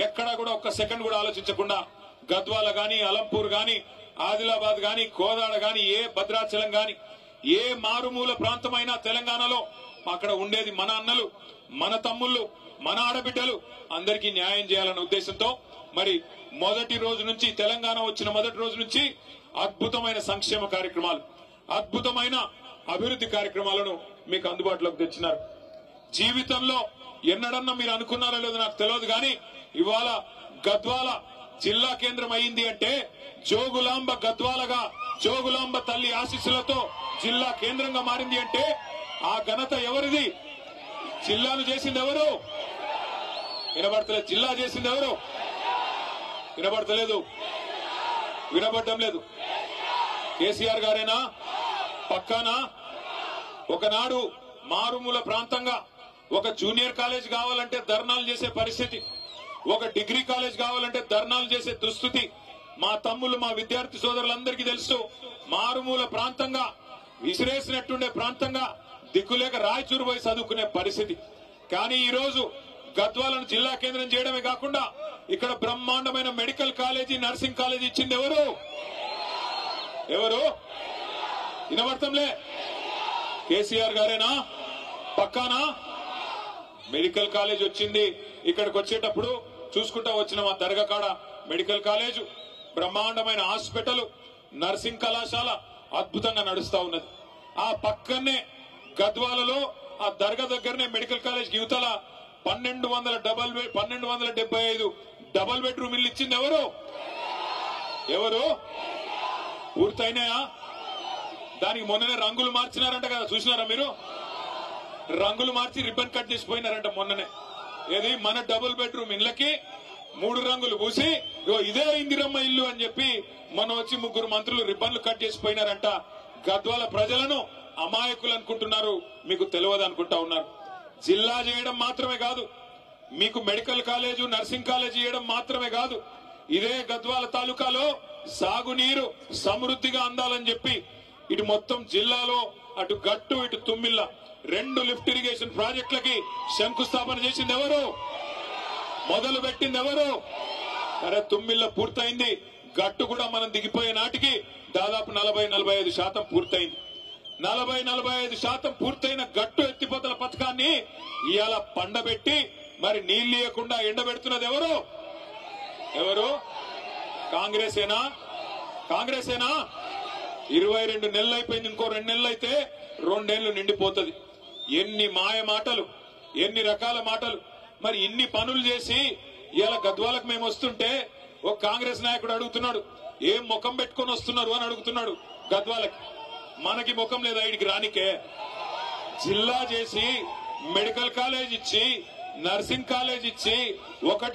ఎక్కడా కూడా ఒక్క సెకండ్ కూడా ఆలోచించకుండా గద్వాల గాని, అలంపూర్ గాని, ఆదిలాబాద్ గాని, కోదాడ గాని, ఏ భద్రాచలం గాని, ఏ మారుమూల ప్రాంతమైనా తెలంగాణలో అక్కడ ఉండేది మన అన్నలు, మన తమ్ముళ్ళు, మన ఆడబిడ్డలు, అందరికీ న్యాయం చేయాలన్న ఉద్దేశంతో మరి మొదటి రోజు నుంచి, తెలంగాణ వచ్చిన మొదటి రోజు నుంచి అద్భుతమైన సంక్షేమ కార్యక్రమాలు, అద్భుతమైన అభివృద్ధి కార్యక్రమాలను మీకు అందుబాటులోకి తెచ్చినారు. జీవితంలో ఎన్నడన్నా మీరు అనుకున్నారో లేదో నాకు తెలియదు కానీ ఇవాళ గద్వాల జిల్లా కేంద్రం అయింది అంటే జోగులాంబ గద్వాలగా, జోగులాంబ తల్లి ఆశీస్సులతో జిల్లా కేంద్రంగా మారింది అంటే ఆ ఘనత ఎవరిది? జిల్లాను చేసింది ఎవరు? వినబడతలేదు. జిల్లా చేసింది ఎవరు? వినబడతలేదు, వినబడటం లేదు. కేసీఆర్ గారేనా? పక్కానా? ఒకనాడు మారుమూల ప్రాంతంగా ఒక జూనియర్ కాలేజ్ కావాలంటే ధర్నాలు చేసే పరిస్థితి, ఒక డిగ్రీ కాలేజ్ కావాలంటే ధర్నాలు చేసే దుస్థితి మా తమ్ముళ్ళు, మా విద్యార్థి సోదరులందరికీ తెలుసు. మారుమూల ప్రాంతంగా, విసిరేసినట్టుండే ప్రాంతంగా, దిక్కులేక రాయచూరు పోయి చదువుకునే పరిస్థితి. కానీ ఈ రోజు గద్వాలను జిల్లా కేంద్రం చేయడమే కాకుండా ఇక్కడ బ్రహ్మాండమైన మెడికల్ కాలేజీ, నర్సింగ్ కాలేజీ ఇచ్చింది ఎవరు? ఎవరు? వినబడతంలే. కేసీఆర్ గారేనా? పక్కానా? మెడికల్ కాలేజ్ వచ్చింది. ఇక్కడికి వచ్చేటప్పుడు చూసుకుంటా వచ్చిన మా దర్గా కాడ మెడికల్ కాలేజు, బ్రహ్మాండమైన హాస్పిటల్, నర్సింగ్ కళాశాల అద్భుతంగా నడుస్తా ఉన్నది. ఆ పక్కనే గద్వాలలో ఆ దర్గా దగ్గరనే మెడికల్ కాలేజ్ యువతల 1275 డబల్ బెడ్రూమ్ ఇల్లు ఇచ్చింది ఎవరు? ఎవరు? పూర్తయినాయా? దానికి మొన్ననే రంగులు మార్చినారంట కదా, చూసినారా మీరు? రంగులు మార్చి రిబ్బన్ కట్ చేసిపోయినారంట మొన్ననే. ఏది? మన డబుల్ బెడ్రూమ్ ఇళ్లకి 3 రంగులు పూసి ఇదే ఇందిరమ్మ ఇల్లు అని చెప్పి మొన్న వచ్చి 3 మంత్రులు రిబ్బన్లు కట్ చేసిపోయినారంట. గద్వాల ప్రజలను అమాయకులు అనుకుంటున్నారు, మీకు తెలియదు అనుకుంటా ఉన్నారు. జిల్లా చేయడం మాత్రమే కాదు, మీకు మెడికల్ కాలేజు, నర్సింగ్ కాలేజీ చేయడం మాత్రమే కాదు, ఇదే గద్వాల తాలూకాలో సాగునీరు సమృద్ధిగా అందాలని చెప్పి ఇటు మొత్తం జిల్లాలో అటు గట్టు ఇటు తుమ్మిళ్ళ 2 లిఫ్ట్ ఇరిగేషన్ ప్రాజెక్టులకి శంకుస్థాపన చేసింది ఎవరు? మొదలు పెట్టింది ఎవరు? అరే తుమ్మిళ్ళ పూర్తయింది, గట్టు కూడా మనం దిగిపోయే నాటికి దాదాపు 40-45% పూర్తయింది. 40-45% పూర్తయిన గట్టు ఎత్తిపోతల పథకాన్ని ఇవాళ పండబెట్టి మరి నీళ్లు ఇవ్వకుండా ఎండబెడుతున్నది ఎవరు? ఎవరు? కాంగ్రెసేనా? కాంగ్రెసేనా? 22 నెలలు అయిపోయింది, ఇంకో 2 నెలలు అయితే 2 ఏళ్లు నిండిపోతుంది. ఎన్ని మాయ మాటలు, ఎన్ని రకాల మాటలు. మరి ఇన్ని పనులు చేసి ఇవాళ గద్వాలకు మేము వస్తుంటే ఒక కాంగ్రెస్ నాయకుడు అడుగుతున్నాడు, ఏం ముఖం పెట్టుకొని వస్తున్నారు అని అడుగుతున్నాడు గద్వాలకి. మనకి ముఖం లేదా ఇడికి రానికే? జిల్లా చేసి, మెడికల్ కాలేజ్ ఇచ్చి, నర్సింగ్ కాలేజ్ ఇచ్చి, ఒకటి